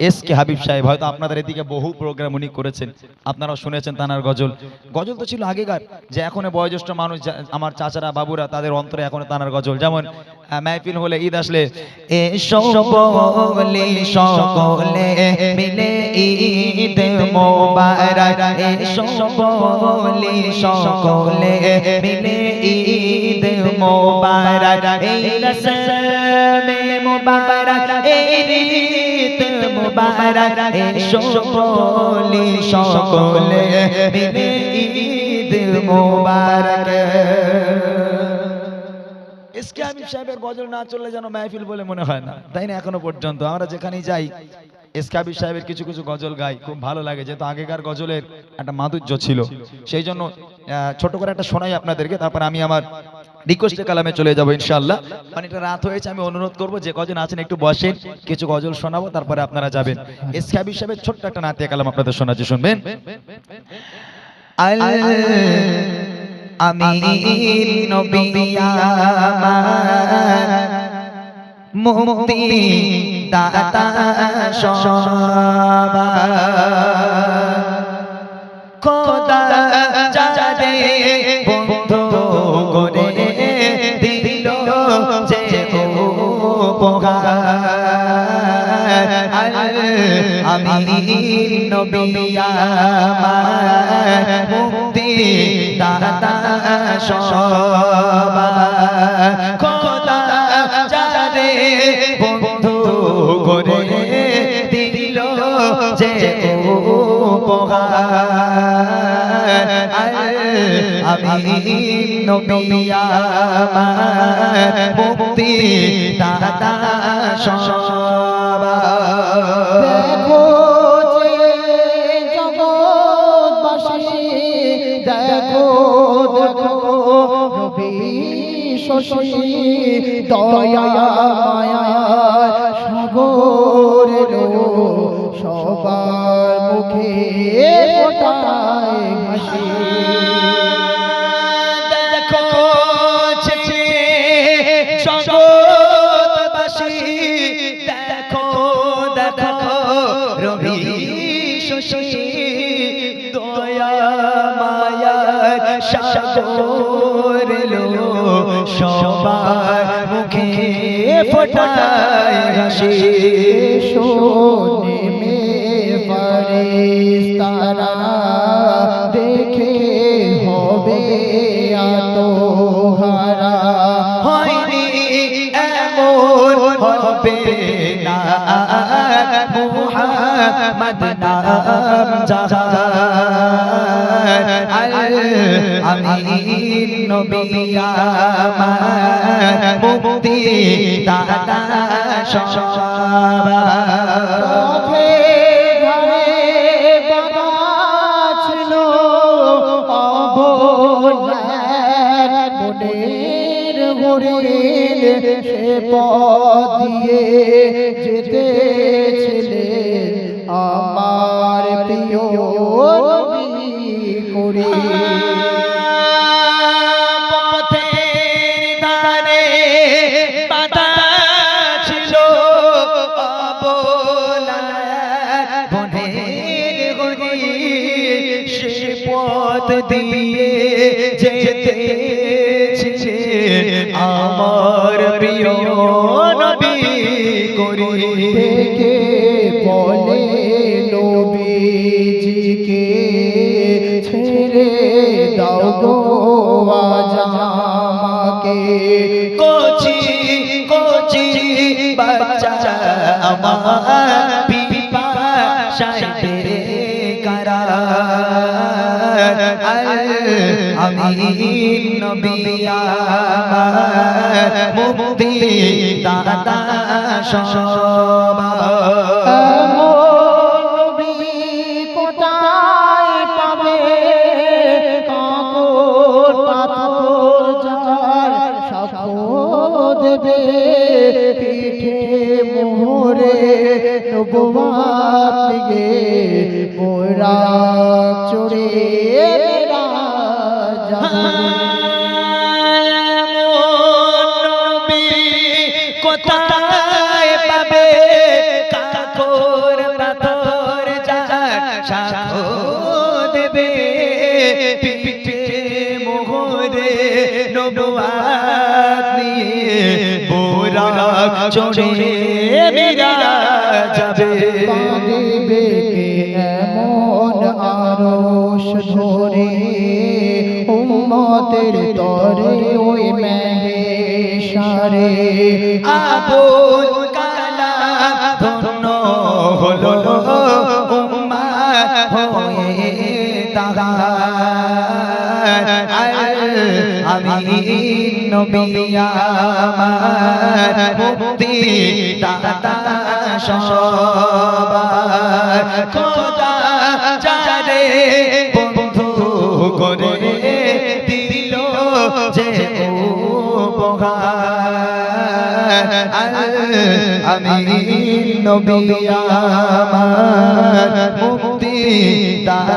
S K Habib সাহেব, হয়তো আপনাদের এদিকে বহু প্রোগ্রাম উনি করেছেন, আপনারাও শুনেছেন তানার গজল। গজল তো ছিল আগেকার, যে এখনো বয়োজ্যেষ্ঠ মানুষ আমার চাচারা বাবুরা তাদের অন্তরে এখনো তানার গজল। যেমন মাহফিল হলে, ঈদ আসলে, এসো বলে সকলে মিলে ঈদ মোবারক, এসো বলে সকলে মিলে ঈদ মোবারক, এই রসমে মোবারক এই ঈদ মোবারক, এসো বলে সকলে মিলে ঈদ মোবারক। এসকে হাবিব সাহেবের গজল না চললে যেন মাহফিল বলে মনে হয় না, তাই না? এখনো পর্যন্ত আমরা যেখানেই যাই এসকে হাবিব সাহেবের কিছু কিছু গজল গাই, খুব ভালো লাগে, যেহেতু আগেকার গজলের একটা মাধুর্য ছিল। সেই জন্য ছোট করে একটা শোনাই আপনাদেরকে, তারপর আমি আমার রিকোয়েস্টের কালামে চলে যাবো ইনশাআল্লাহ। অনেকটা রাত হয়েছে, আমি অনুরোধ করব যে কজন আছেন একটু বসেন, কিছু গজল শোনাবো, তারপরে আপনারা যাবেন। এসকে হাবিব সাহেবের ছোট্ট একটা নাতিয়া কালাম আপনাদের শোনাচ্ছি, শুনবেন। আমি নবী আমার মুক্তি দাতা সবার, খোদা যারে বন্ধু করে দিল যে উপহার, আমি নবী আমার মুক্তি দাতা সবার, খোদা যারে বন্ধু করে দিল যে উপহার, আমি নবী আমার মুক্তি দাতা সবার। দেখো যে জগৎবাসী, দেখো দেখো রবি শশী, দয়া মায়া সাগর এলো, সবার মুখে ফোটায় হাসি। দেখো যে জগৎবাসী, দেখো দেখো রবি শশী, দয়া মায়া সাগর এলো, সবার মুখে ফোটায় হাসি। নেমে ফারিস্তারা দেখে হবে আত্মহারা, হয়নি এমন হবে না মুহাম্মদ নাম যাহার, আমি নবী আমার মুক্তি দাতা সবার। পথে ধারে বাঁধা ছিল অবলার মনের হরিণ, সে পথ দিয়ে যেতেছিলেন আমার প্রিয় নবী করিম। পথের ধারে বাঁধা ছিল অবলার বনের হরিণ, সে পথ দিয়ে যেতেছে আমার প্রিয় নবী করিম। থেকে বলে নবীজিকে ছেড়ে দাও গো আজ আমাকে, কোচি কোচি বাচ্চা আমার পিপাসায় বেকারার, আমি নবী আমার মুক্তি দাতা সবার। নবী কোথায় পাবে, কাকর পাথর যার সাক্ষ্য দেবে, পিঠে মোহরে নবুয়াত গে মোরা চড়ে মেরা যাবে। কোথায় পাবে কাকর পিঠে মোহরে নবুয়াত নিয়ে বুরাক চড়ে বিরাজাবে বাঁধিবে কে এমন আরশ ধরে উম্মতের তরে ওই মেহেশারে আবুল কালাম ধন্য হলো উম্মাত হয়ে তাহার আমি নবী আমার মুক্তি দাতা সবার খোদা যারে বন্ধু করে দিল যে উপহার আমি নবী আমার মুক্তি দাতা